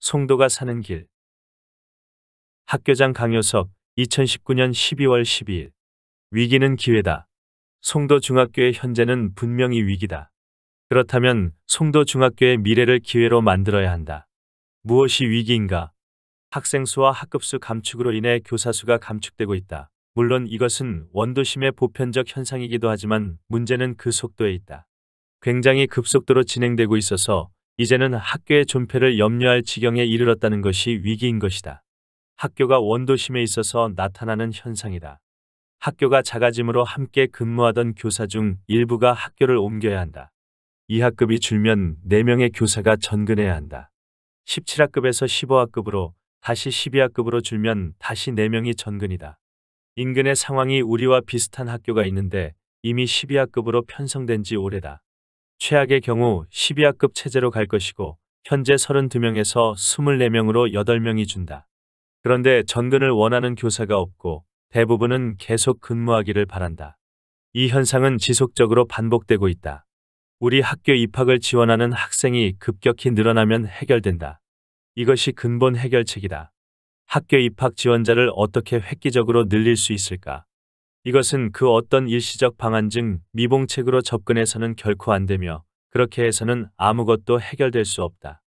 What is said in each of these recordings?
송도가 사는 길. 학교장 강효석 2019년 12월 12일. 위기는 기회다. 송도 중학교의 현재는 분명히 위기다. 그렇다면 송도 중학교의 미래를 기회로 만들어야 한다. 무엇이 위기인가? 학생 수와 학급수 감축으로 인해 교사 수가 감축되고 있다. 물론 이것은 원도심의 보편적 현상이기도 하지만 문제는 그 속도에 있다. 굉장히 급속도로 진행되고 있어서 이제는 학교의 존폐를 염려할 지경에 이르렀다는 것이 위기인 것이다. 학교가 원도심에 있어서 나타나는 현상이다. 학교가 작아짐으로 함께 근무하던 교사 중 일부가 학교를 옮겨야 한다. 2학급이 줄면 4명의 교사가 전근해야 한다. 17학급에서 15학급으로 다시 12학급으로 줄면 다시 4명이 전근이다. 인근의 상황이 우리와 비슷한 학교가 있는데 이미 12학급으로 편성된 지 오래다. 최악의 경우 12학급 체제로 갈 것이고 현재 32명에서 24명으로 8명이 준다. 그런데 전근을 원하는 교사가 없고 대부분은 계속 근무하기를 바란다. 이 현상은 지속적으로 반복되고 있다. 우리 학교 입학을 지원하는 학생이 급격히 늘어나면 해결된다. 이것이 근본 해결책이다. 학교 입학 지원자를 어떻게 획기적으로 늘릴 수 있을까? 이것은 그 어떤 일시적 방안 중 미봉책으로 접근해서는 결코 안 되며 그렇게 해서는 아무것도 해결될 수 없다.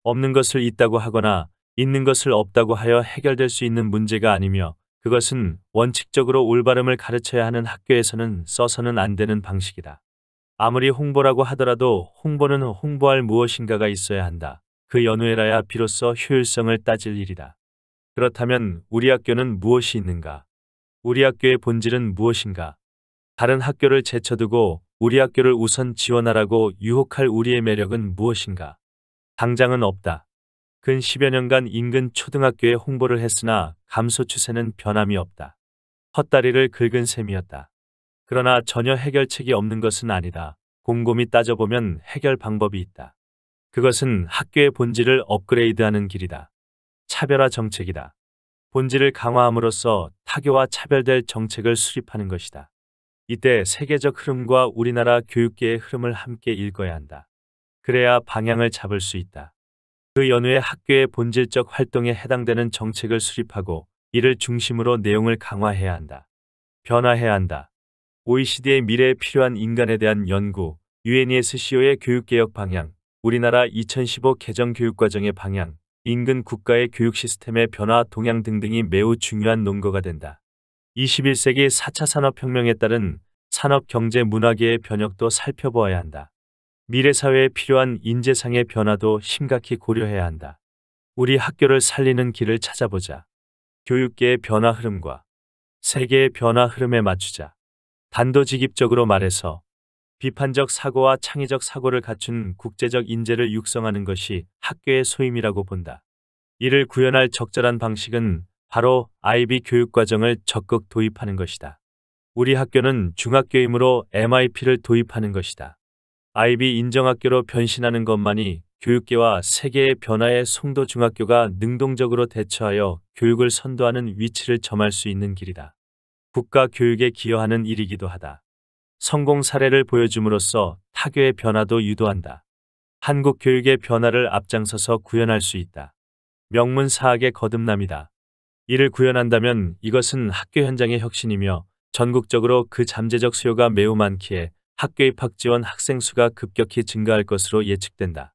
없는 것을 있다고 하거나 있는 것을 없다고 하여 해결될 수 있는 문제가 아니며 그것은 원칙적으로 올바름을 가르쳐야 하는 학교에서는 써서는 안 되는 방식이다. 아무리 홍보라고 하더라도 홍보는 홍보할 무엇인가가 있어야 한다. 그 연후에라야 비로소 효율성을 따질 일이다. 그렇다면 우리 학교는 무엇이 있는가? 우리 학교의 본질은 무엇인가? 다른 학교를 제쳐두고 우리 학교를 우선 지원하라고 유혹할 우리의 매력은 무엇인가? 당장은 없다. 근 10여 년간 인근 초등학교에 홍보를 했으나 감소 추세는 변함이 없다. 헛다리를 긁은 셈이었다. 그러나 전혀 해결책이 없는 것은 아니다. 곰곰이 따져보면 해결 방법이 있다. 그것은 학교의 본질을 업그레이드하는 길이다. 차별화 정책이다. 본질을 강화함으로써 타교와 차별될 정책을 수립하는 것이다. 이때 세계적 흐름과 우리나라 교육계의 흐름을 함께 읽어야 한다. 그래야 방향을 잡을 수 있다. 그 연후에 학교의 본질적 활동에 해당되는 정책을 수립하고 이를 중심으로 내용을 강화해야 한다. 변화해야 한다. OECD의 미래에 필요한 인간에 대한 연구, UNESCO의 교육개혁 방향, 우리나라 2015 개정 교육과정의 방향, 인근 국가의 교육 시스템의 변화 동향 등등이 매우 중요한 논거가 된다. 21세기 4차 산업혁명에 따른 산업 경제 문화계의 변혁도 살펴보아야 한다. 미래 사회에 필요한 인재상의 변화도 심각히 고려해야 한다. 우리 학교를 살리는 길을 찾아보자. 교육계의 변화 흐름과 세계의 변화 흐름에 맞추자. 단도직입적으로 말해서 비판적 사고와 창의적 사고를 갖춘 국제적 인재를 육성하는 것이 학교의 소임이라고 본다. 이를 구현할 적절한 방식은 바로 IB 교육과정을 적극 도입하는 것이다. 우리 학교는 중학교이므로 MIP를 도입하는 것이다. IB 인정학교로 변신하는 것만이 교육계와 세계의 변화에 송도 중학교가 능동적으로 대처하여 교육을 선도하는 위치를 점할 수 있는 길이다. 국가 교육에 기여하는 일이기도 하다. 성공 사례를 보여줌으로써 타교의 변화도 유도한다. 한국 교육의 변화를 앞장서서 구현할 수 있다. 명문사학의 거듭남이다. 이를 구현한다면 이것은 학교 현장의 혁신이며 전국적으로 그 잠재적 수요가 매우 많기에 학교 입학 지원 학생 수가 급격히 증가할 것으로 예측된다.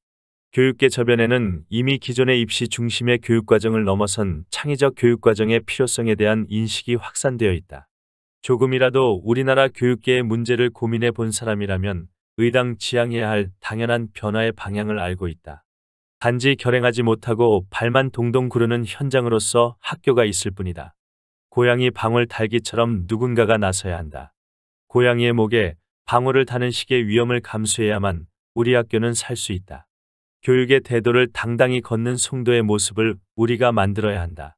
교육계 저변에는 이미 기존의 입시 중심의 교육과정을 넘어선 창의적 교육과정의 필요성에 대한 인식이 확산되어 있다. 조금이라도 우리나라 교육계의 문제를 고민해 본 사람이라면 의당지향해야 할 당연한 변화의 방향을 알고 있다. 단지 결행하지 못하고 발만 동동 구르는 현장으로서 학교가 있을 뿐이다. 고양이 방울 달기처럼 누군가가 나서야 한다. 고양이의 목에 방울을 다는 식의 위험을 감수해야만 우리 학교는 살 수 있다. 교육의 대도를 당당히 걷는 송도의 모습을 우리가 만들어야 한다.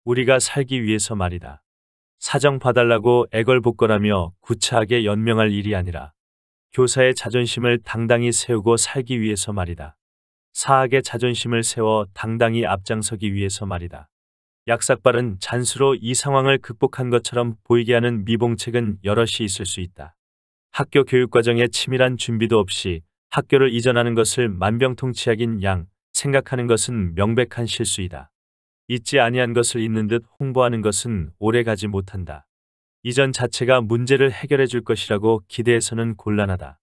우리가 살기 위해서 말이다. 사정 봐달라고 애걸복걸하며 구차하게 연명할 일이 아니라 교사의 자존심을 당당히 세우고 살기 위해서 말이다. 사학의 자존심을 세워 당당히 앞장서기 위해서 말이다. 약삭빠른 잔수로 이 상황을 극복한 것처럼 보이게 하는 미봉책은 여럿이 있을 수 있다. 학교 교육과정에 치밀한 준비도 없이 학교를 이전하는 것을 만병통치약인 양 생각하는 것은 명백한 실수이다. 있지 아니한 것을 있는 듯 홍보하는 것은 오래가지 못한다. 이전 자체가 문제를 해결해 줄 것이라고 기대해서는 곤란하다.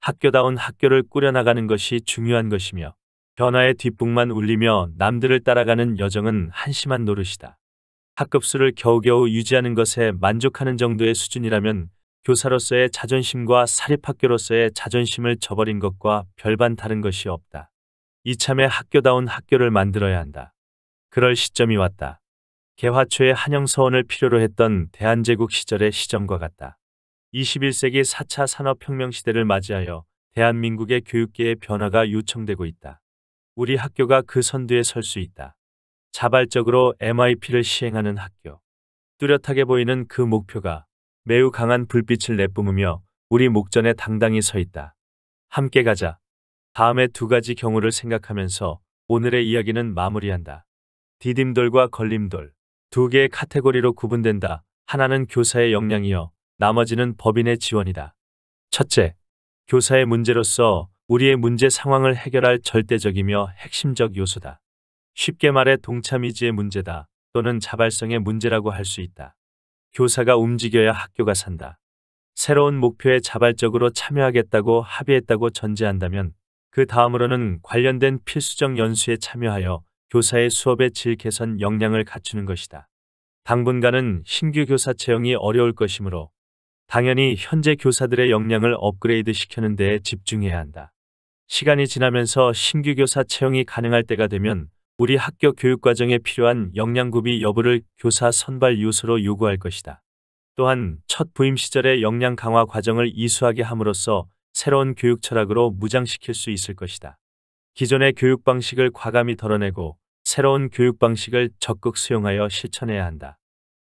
학교다운 학교를 꾸려나가는 것이 중요한 것이며 변화의 뒷북만 울리며 남들을 따라가는 여정은 한심한 노릇이다. 학급수를 겨우겨우 유지하는 것에 만족하는 정도의 수준이라면 교사로서의 자존심과 사립학교로서의 자존심을 저버린 것과 별반 다른 것이 없다. 이참에 학교다운 학교를 만들어야 한다. 그럴 시점이 왔다. 개화초의 한영서원을 필요로 했던 대한제국 시절의 시점과 같다. 21세기 4차 산업혁명 시대를 맞이하여 대한민국의 교육계의 변화가 요청되고 있다. 우리 학교가 그 선두에 설 수 있다. 자발적으로 MIP를 시행하는 학교. 뚜렷하게 보이는 그 목표가 매우 강한 불빛을 내뿜으며 우리 목전에 당당히 서 있다. 함께 가자. 다음의 두 가지 경우를 생각하면서 오늘의 이야기는 마무리한다. 디딤돌과 걸림돌. 두 개의 카테고리로 구분된다. 하나는 교사의 역량이요. 나머지는 법인의 지원이다. 첫째, 교사의 문제로서 우리의 문제 상황을 해결할 절대적이며 핵심적 요소다. 쉽게 말해 동참이지의 문제다. 또는 자발성의 문제라고 할 수 있다. 교사가 움직여야 학교가 산다. 새로운 목표에 자발적으로 참여하겠다고 합의했다고 전제한다면 그 다음으로는 관련된 필수적 연수에 참여하여 교사의 수업의 질 개선 역량을 갖추는 것이다. 당분간은 신규 교사 채용이 어려울 것이므로 당연히 현재 교사들의 역량을 업그레이드 시키는 데에 집중해야 한다. 시간이 지나면서 신규 교사 채용이 가능할 때가 되면 우리 학교 교육과정에 필요한 역량 구비 여부를 교사 선발 요소로 요구할 것이다. 또한 첫 부임 시절의 역량 강화 과정을 이수하게 함으로써 새로운 교육 철학으로 무장시킬 수 있을 것이다. 기존의 교육 방식을 과감히 덜어내고 새로운 교육 방식을 적극 수용하여 실천해야 한다.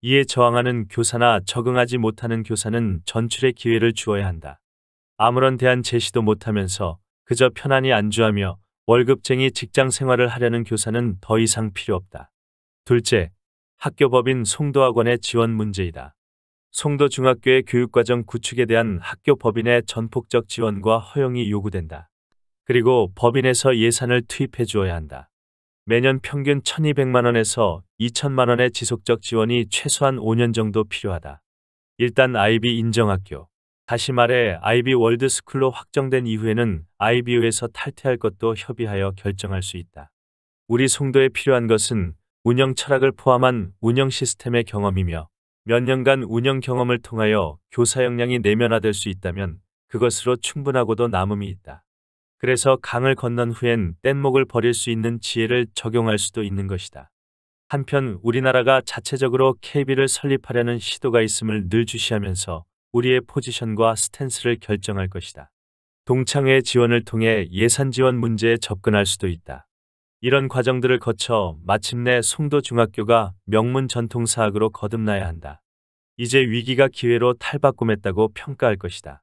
이에 저항하는 교사나 적응하지 못하는 교사는 전출의 기회를 주어야 한다. 아무런 대안 제시도 못하면서 그저 편안히 안주하며 월급쟁이 직장 생활을 하려는 교사는 더 이상 필요 없다. 둘째, 학교법인 송도학원의 지원 문제이다. 송도중학교의 교육과정 구축에 대한 학교법인의 전폭적 지원과 허용이 요구된다. 그리고 법인에서 예산을 투입해 주어야 한다. 매년 평균 1,200만 원에서 2,000만 원의 지속적 지원이 최소한 5년 정도 필요하다. 일단 IB 인정학교. 다시 말해 IB 월드스쿨로 확정된 이후에는 IBO에서 탈퇴할 것도 협의하여 결정할 수 있다. 우리 송도에 필요한 것은 운영 철학을 포함한 운영 시스템의 경험이며 몇 년간 운영 경험을 통하여 교사 역량이 내면화될 수 있다면 그것으로 충분하고도 남음이 있다. 그래서 강을 건넌 후엔 뗏목을 버릴 수 있는 지혜를 적용할 수도 있는 것이다. 한편 우리나라가 자체적으로 KB를 설립하려는 시도가 있음을 늘 주시하면서 우리의 포지션과 스탠스를 결정할 것이다. 동창회 지원을 통해 예산 지원 문제에 접근할 수도 있다. 이런 과정들을 거쳐 마침내 송도중학교가 명문 전통사학으로 거듭나야 한다. 이제 위기가 기회로 탈바꿈했다고 평가할 것이다.